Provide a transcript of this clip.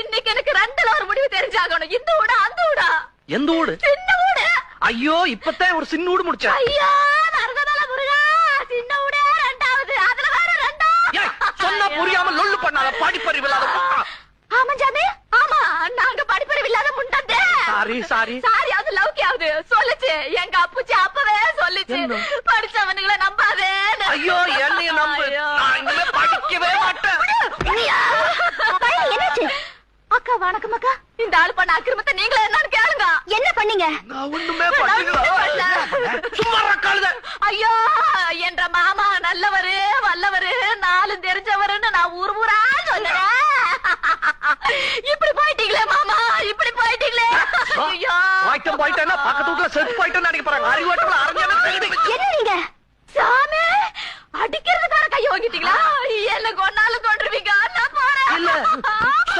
இன்னைக்கு எனக்கு ரெண்டுல ஒரு முடிவு தெரிஞ்சாகணும். இந்த ஊடா அந்த ஊடா? எந்த ஊடு? சின்ன ஊடு. ஐயோ இப்பதான் ஒரு சின்ன ஊடு முடிச்சா. ஐயோ மருதனால முருகா, சின்ன ஊடே ரெண்டாவது, அதுல வேற ரெண்டாவது. சொன்னா புரியாம லொல்லு பண்ணாத, படிப்பறிவு இல்லாத. ஆமா ஜாமி, ஆமா நாங்க படிப்பறிவு இல்லாத முண்டந்தே. சாரி சாரி சாரி, அது லவ்கியாவது சொல்லுச்சு. எங்க அப்புச்சி அப்பவே சொல்லுச்சு, படிச்சவனுங்களை நம்பாதே. ஐயோ என்னைய நம்பு, நான் இனிமே படிக்கவே மாட்டேன். என்னாச்சு? அக்கா வணக்கம் அக்கா. இந்த ஆள் பண்ண அக்கிரமத்தை நீங்களே என்னன்னு கேளுங்க. என்ன பண்ணீங்க? நான் ஒண்ணுமே பண்ணல. சும்மா ரக்காலுத. ஐயோ என்ற மாமா நல்லவரு வல்லவரு நாளும் தெரிஞ்சவருன்னு நான் ஊர் ஊரா சொன்னேன். இப்படி போயிட்டீங்களே மாமா, இப்படி போயிட்டீங்களே. ஐயோ போயிட்டேன்னா பக்கத்து வீட்டுல செத்து போயிட்டேன்னு நினைக்க போறாங்க. அறிவாட்டல அரஞ்சானே தெரியுது.